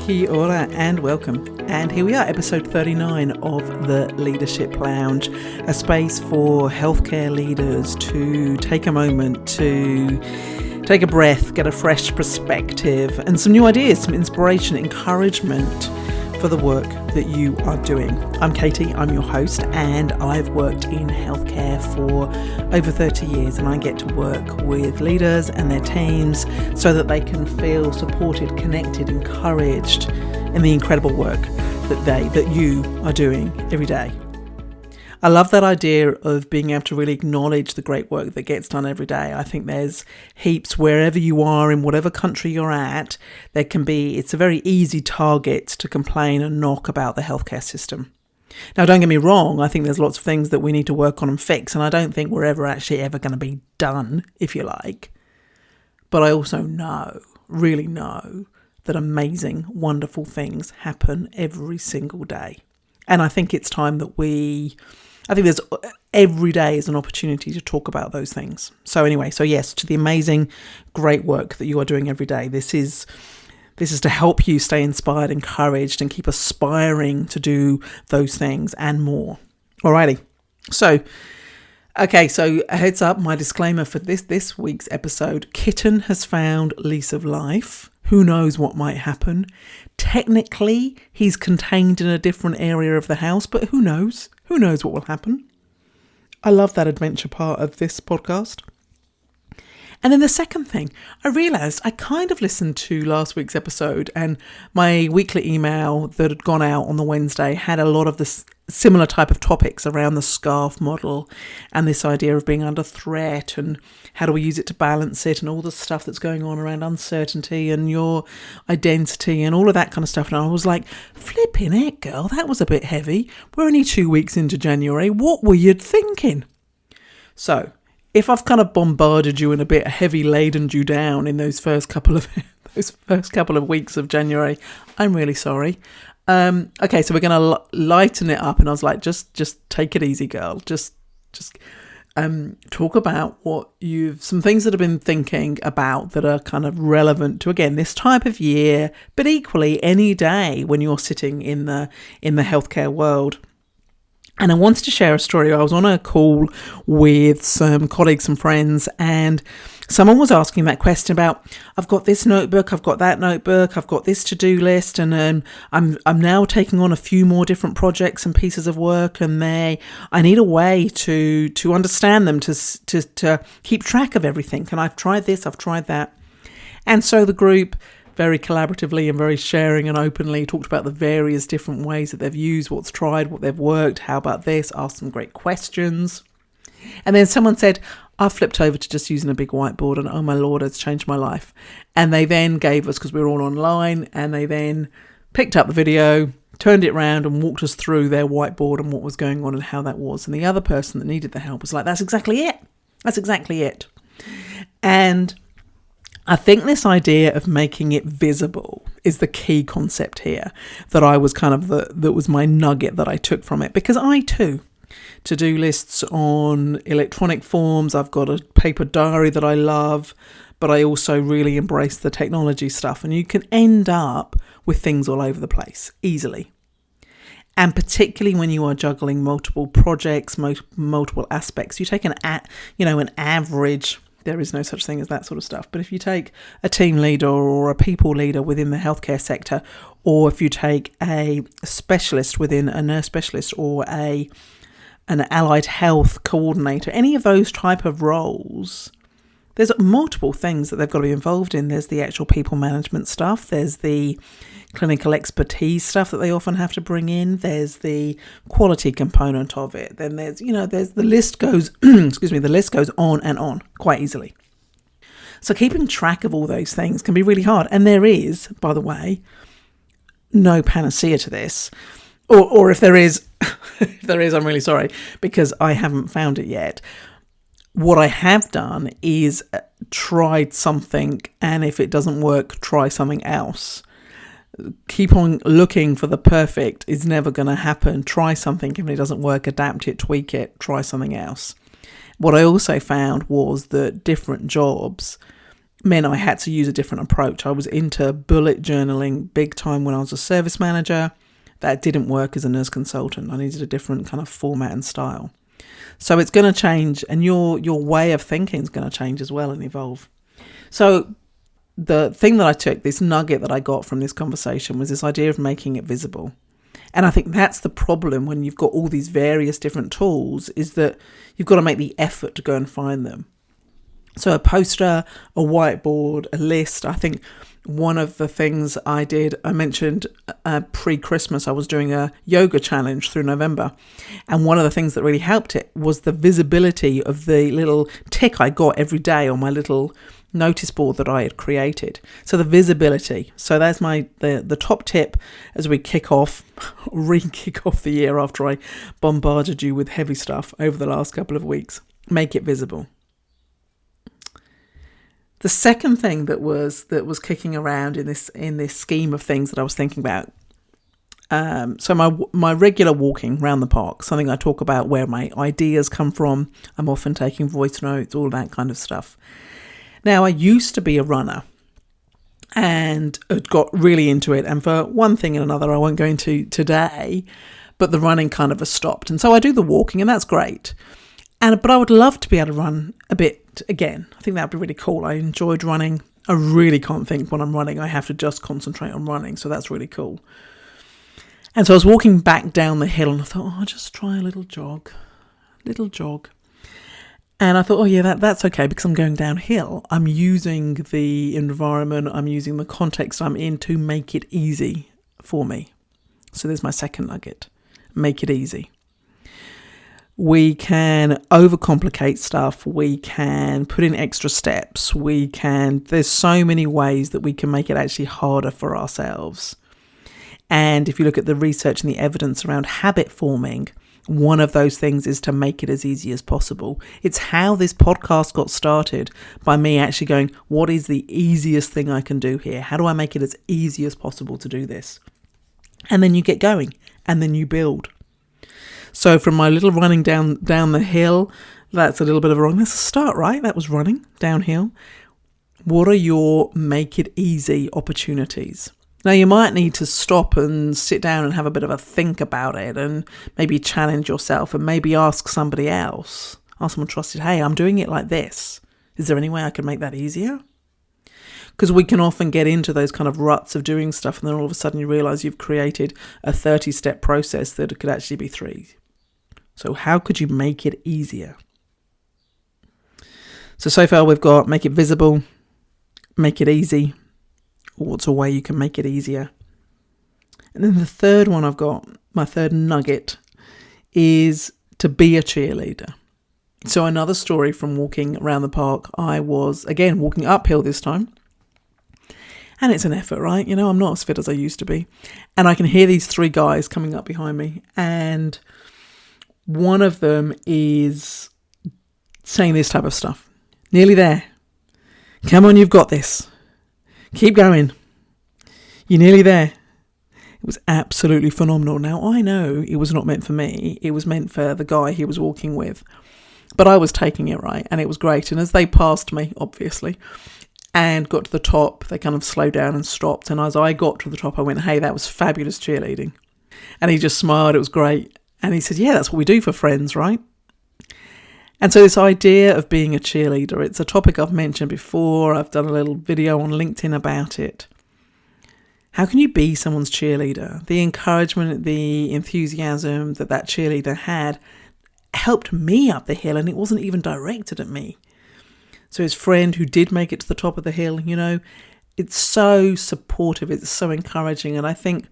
Kia ora and welcome. And here we are, episode 39 of the Leadership Lounge, a space for healthcare leaders to take a moment to take a breath, get a fresh perspective and some new ideas, some inspiration, encouragement for the work that you are doing. I'm Katie, I'm your host, and I've worked in healthcare for over 30 years, and I get to work with leaders and their teams so that they can feel supported, connected, encouraged in the incredible work that you are doing every day. I love that idea of being able to really acknowledge the great work that gets done every day. I think there's heaps wherever you are, in whatever country you're at, it's a very easy target to complain and knock about the healthcare system. Now, don't get me wrong, I think there's lots of things that we need to work on and fix, and I don't think we're ever going to be done, if you like. But I also really know, that amazing, wonderful things happen every single day. And I think it's time that there's every day is an opportunity to talk about those things. So yes, to the amazing, great work that you are doing every day. This is to help you stay inspired, encouraged, and keep aspiring to do those things and more. Alrighty. So a heads up, my disclaimer for this week's episode: Kitten has found lease of life. Who knows what might happen? Technically, he's contained in a different area of the house, but who knows? Who knows what will happen? I love that adventure part of this podcast. And then the second thing, I realised I kind of listened to last week's episode, and my weekly email that had gone out on the Wednesday had a lot of this similar type of topics around the SCARF model and this idea of being under threat and how do we use it to balance it and all the stuff that's going on around uncertainty and your identity and all of that kind of stuff. And I was like, flipping it, girl, that was a bit heavy. We're only 2 weeks into January. What were you thinking? So if I've kind of bombarded you and a bit heavy laden you down in those first couple of weeks of January, I'm really sorry. Okay, so we're going to lighten it up, and I was like, just take it easy, girl. Just talk about some things that I've been thinking about that are kind of relevant to, again, this type of year, but equally any day when you're sitting in the healthcare world. And I wanted to share a story. I was on a call with some colleagues, some friends, and someone was asking that question about, I've got this notebook, I've got that notebook, I've got this to-do list, and I'm now taking on a few more different projects and pieces of work, and I need a way to understand them, to keep track of everything. And I've tried this, I've tried that. And so the group, very collaboratively and very sharing and openly, talked about the various different ways that they've used, what's tried, what they've worked, how about this, asked some great questions. And then someone said, I flipped over to just using a big whiteboard, and oh my Lord, it's changed my life. And they then gave us, because we were all online, and they then picked up the video, turned it around and walked us through their whiteboard and what was going on and how that was. And the other person that needed the help was like, that's exactly it. That's exactly it. And I think this idea of making it visible is the key concept here that I was that was my nugget that I took from it, because I too, to-do lists on electronic forms, I've got a paper diary that I love, but I also really embrace the technology stuff, and you can end up with things all over the place easily. And particularly when you are juggling multiple projects, multiple aspects, you take an average. There is no such thing as that sort of stuff. But if you take a team leader or a people leader within the healthcare sector, or if you take a specialist within a nurse specialist or an allied health coordinator, any of those type of roles, there's multiple things that they've got to be involved in. There's the actual people management stuff. There's the clinical expertise stuff that they often have to bring in. There's the quality component of it. Then there's the list goes, the list goes on and on quite easily. So keeping track of all those things can be really hard. And there is, by the way, no panacea to this. Or if there is, I'm really sorry, because I haven't found it yet. What I have done is tried something, and if it doesn't work, try something else. Keep on looking for the perfect is never going to happen. Try something. If it doesn't work, adapt it, tweak it, try something else. What I also found was that different jobs meant I had to use a different approach. I was into bullet journaling big time when I was a service manager. That didn't work as a nurse consultant. I needed a different kind of format and style. So it's going to change, and your way of thinking is going to change as well and evolve. So the thing that I took, this nugget that I got from this conversation, was this idea of making it visible. And I think that's the problem when you've got all these various different tools, is that you've got to make the effort to go and find them. So a poster, a whiteboard, a list. I think one of the things I mentioned pre-Christmas, I was doing a yoga challenge through November. And one of the things that really helped it was the visibility of the little tick I got every day on my little notice board that I had created. So the visibility. So that's the top tip as we kick off the year after I bombarded you with heavy stuff over the last couple of weeks. Make it visible. The second thing that was kicking around in this scheme of things that I was thinking about. So my regular walking around the park, something I talk about where my ideas come from. I'm often taking voice notes, all that kind of stuff. Now, I used to be a runner and had got really into it. And for one thing and another, I won't go into today, but the running kind of has stopped. And so I do the walking, and that's great. But I would love to be able to run a bit again. I think that would be really cool. I enjoyed running. I really can't think when I'm running. I have to just concentrate on running. So that's really cool. And so I was walking back down the hill and I thought, I'll just try a little jog. And I thought, that's okay because I'm going downhill. I'm using the environment, I'm using the context I'm in to make it easy for me. So there's my second nugget. Make it easy. We can overcomplicate stuff. We can put in extra steps. There's so many ways that we can make it actually harder for ourselves. And if you look at the research and the evidence around habit forming, one of those things is to make it as easy as possible. It's how this podcast got started, by me actually going, what is the easiest thing I can do here? How do I make it as easy as possible to do this? And then you get going and then you build. So from my little running down the hill, that's a little bit of a wrong. That's a start, right? That was running downhill. What are your make it easy opportunities? Now, you might need to stop and sit down and have a bit of a think about it and maybe challenge yourself and maybe ask somebody else, ask someone trusted, hey, I'm doing it like this. Is there any way I can make that easier? Because we can often get into those kind of ruts of doing stuff and then all of a sudden you realise you've created a 30-step process that could actually be 3. So how could you make it easier? So far we've got make it visible, make it easy. What's a way you can make it easier? And then the third one I've got, my third nugget, is to be a cheerleader. So another story from walking around the park. I was, again, walking uphill this time. And it's an effort, right? I'm not as fit as I used to be. And I can hear these 3 guys coming up behind me. And one of them is saying this type of stuff. Nearly there. Come on, you've got this. Keep going. You're nearly there. It was absolutely phenomenal. Now, I know it was not meant for me. It was meant for the guy he was walking with. But I was taking it right, and it was great. And as they passed me, obviously, and got to the top, they kind of slowed down and stopped. And as I got to the top, I went, hey, that was fabulous cheerleading. And he just smiled. It was great. And he said, yeah, that's what we do for friends, right? And so this idea of being a cheerleader, it's a topic I've mentioned before. I've done a little video on LinkedIn about it. How can you be someone's cheerleader? The encouragement, the enthusiasm that cheerleader had helped me up the hill, and it wasn't even directed at me. So his friend who did make it to the top of the hill, it's so supportive, it's so encouraging. And I think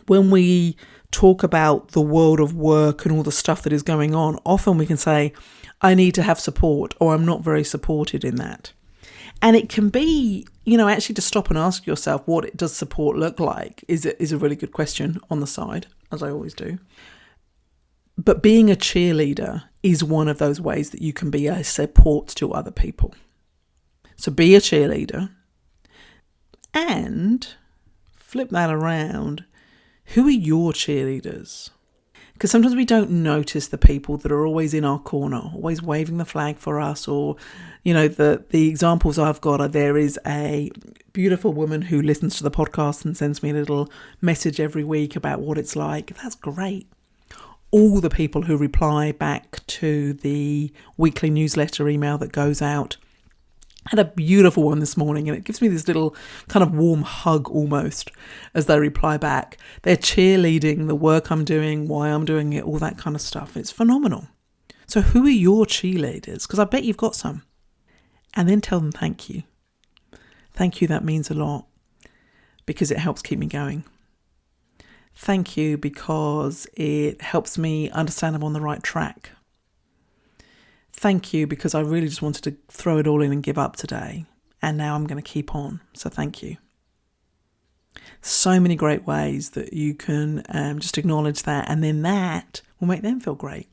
when we talk about the world of work and all the stuff that is going on, often we can say, I need to have support, or I'm not very supported in that. And it can be, actually to stop and ask yourself, what does support look like is a really good question on the side, as I always do. But being a cheerleader is one of those ways that you can be a support to other people. So be a cheerleader and flip that around. Who are your cheerleaders? Because sometimes we don't notice the people that are always in our corner, always waving the flag for us. Or, the examples I've got are, there is a beautiful woman who listens to the podcast and sends me a little message every week about what it's like. That's great. All the people who reply back to the weekly newsletter email that goes out. I had a beautiful one this morning, and it gives me this little kind of warm hug almost as they reply back. They're cheerleading the work I'm doing, why I'm doing it, all that kind of stuff. It's phenomenal. So who are your cheerleaders? Because I bet you've got some. And then tell them thank you. Thank you, that means a lot, because it helps keep me going. Thank you because it helps me understand I'm on the right track. Thank you because I really just wanted to throw it all in and give up today, and now I'm going to keep on. So thank you. So many great ways that you can just acknowledge that, and then that will make them feel great.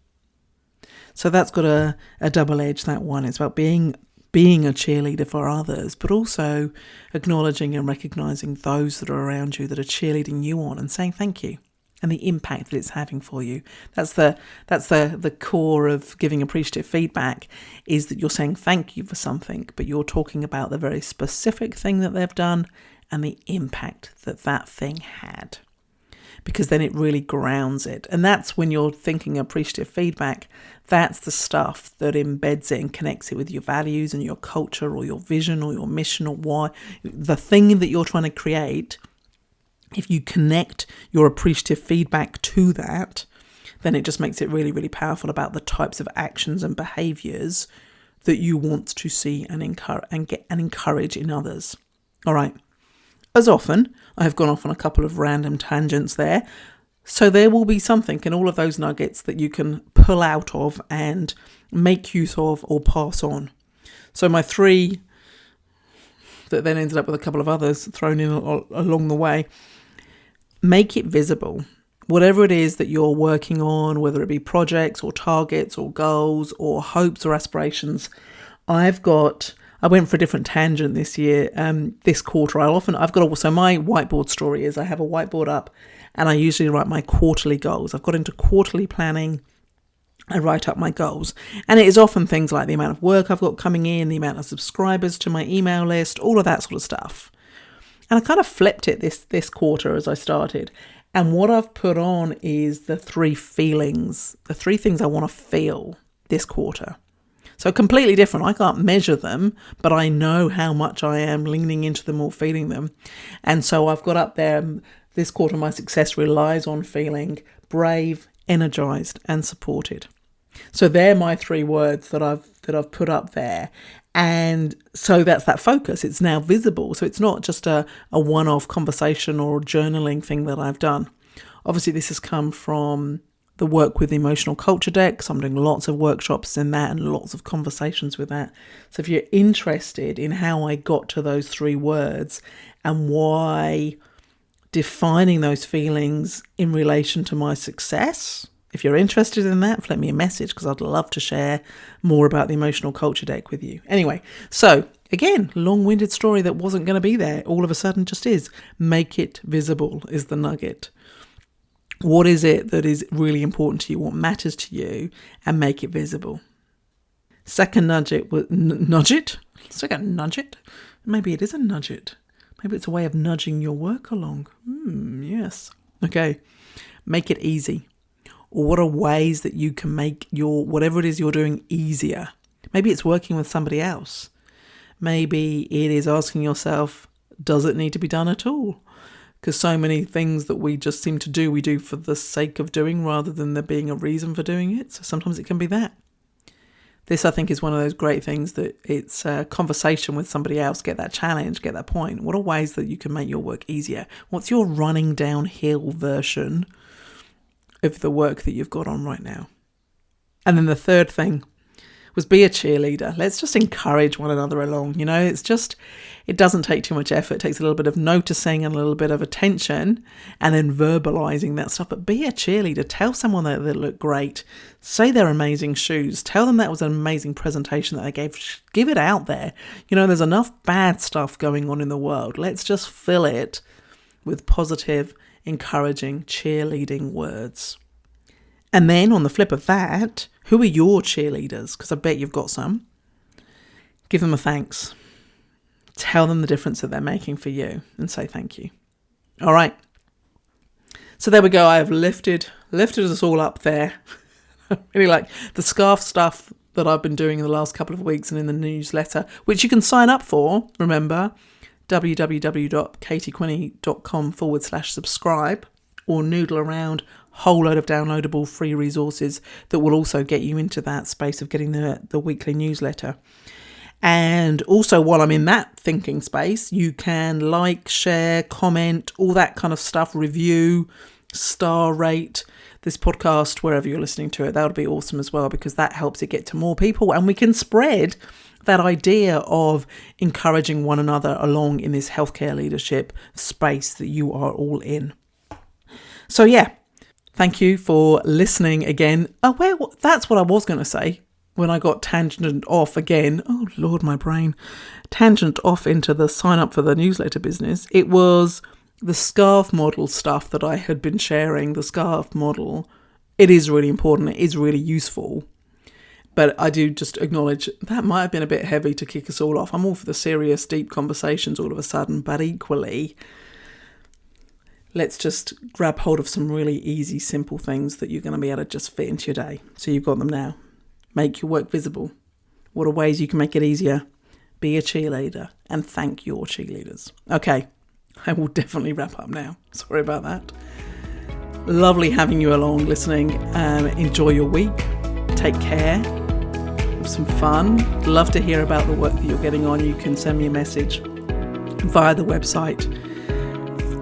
So that's got a double edge, that one. It's about being a cheerleader for others, but also acknowledging and recognising those that are around you that are cheerleading you on, and saying thank you. And the impact that it's having for you. That's the core of giving appreciative feedback, is that you're saying thank you for something, but you're talking about the very specific thing that they've done and the impact that thing had. Because then it really grounds it. And that's when you're thinking appreciative feedback, that's the stuff that embeds it and connects it with your values and your culture or your vision or your mission or why. The thing that you're trying to create, if you connect your appreciative feedback to that, then it just makes it really, really powerful about the types of actions and behaviours that you want to see and encourage in others. All right. As often, I have gone off on a couple of random tangents there. So there will be something in all of those nuggets that you can pull out of and make use of or pass on. So my 3, that then ended up with a couple of others thrown in along the way. Make it visible. Whatever it is that you're working on, whether it be projects or targets or goals or hopes or aspirations. I went for a different tangent this year, this quarter. So my whiteboard story is I have a whiteboard up and I usually write my quarterly goals. I've got into quarterly planning. I write up my goals, and it is often things like the amount of work I've got coming in, the amount of subscribers to my email list, all of that sort of stuff. And I kind of flipped it this quarter as I started. And what I've put on is the 3 feelings, the 3 things I want to feel this quarter. So completely different. I can't measure them, but I know how much I am leaning into them or feeling them. And so I've got up there, this quarter my success relies on feeling brave, energized and supported. So they're my 3 words that I've put up there. And so that's that focus. It's now visible. So it's not just a one-off conversation or journaling thing that I've done. Obviously, this has come from the work with the emotional culture deck. So I'm doing lots of workshops in that and lots of conversations with that. So if you're interested in how I got to those 3 words and why defining those feelings in relation to my success, if you're interested in that, flip me a message because I'd love to share more about the emotional culture deck with you. Anyway, so again, long-winded story that wasn't going to be there. All of a sudden just is. Make it visible is the nugget. What is it that is really important to you? What matters to you? And make it visible. Second nugget. Second nugget? Maybe it is a nugget. Maybe it's a way of nudging your work along. Yes. Okay. Make it easy. Or what are ways that you can make whatever it is you're doing easier? Maybe it's working with somebody else. Maybe it is asking yourself, does it need to be done at all? Because so many things that we just seem to do, we do for the sake of doing rather than there being a reason for doing it. So sometimes it can be that. This, I think, is one of those great things that it's a conversation with somebody else, get that challenge, get that point. What are ways that you can make your work easier? What's your running downhill version of the work that you've got on right now? And then the third thing was be a cheerleader. Let's just encourage one another along. It doesn't take too much effort. It takes a little bit of noticing and a little bit of attention and then verbalizing that stuff. But be a cheerleader. Tell someone that they look great. Say they're amazing shoes. Tell them that was an amazing presentation that they gave. Give it out there. There's enough bad stuff going on in the world. Let's just fill it with positive, encouraging, cheerleading words. And then on the flip of that, who are your cheerleaders? Because I bet you've got some. Give them a thanks. Tell them the difference that they're making for you and say thank you. All right. So there we go. I have lifted us all up there. Really like the scarf stuff that I've been doing in the last couple of weeks and in the newsletter, which you can sign up for. Remember, www.katiequinney.com/subscribe, or noodle around whole load of downloadable free resources that will also get you into that space of getting the weekly newsletter. And also, while I'm in that thinking space, you can like, share, comment, all that kind of stuff, review, star rate this podcast wherever you're listening to it. That would be awesome as well, because that helps it get to more people, and we can spread that idea of encouraging one another along in this healthcare leadership space that you are all in. So yeah, thank you for listening again. That's what I was going to say when I got tangent off again. Oh Lord, my brain. Tangent off into the sign up for the newsletter business. It was the scarf model stuff that I had been sharing. The scarf model, it is really important. It is really useful. But I do just acknowledge that might have been a bit heavy to kick us all off. I'm all for the serious, deep conversations all of a sudden, but equally, let's just grab hold of some really easy, simple things that you're going to be able to just fit into your day. So you've got them now. Make your work visible. What are ways you can make it easier? Be a cheerleader and thank your cheerleaders. Okay, I will definitely wrap up now. Sorry about that. Lovely having you along listening. Enjoy your week. Take care. Have some fun. Love to hear about the work that you're getting on. You can send me a message via the website.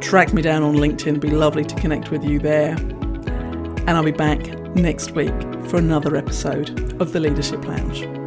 Track me down on LinkedIn. It'd be lovely to connect with you there. And I'll be back next week for another episode of the Leadership Lounge.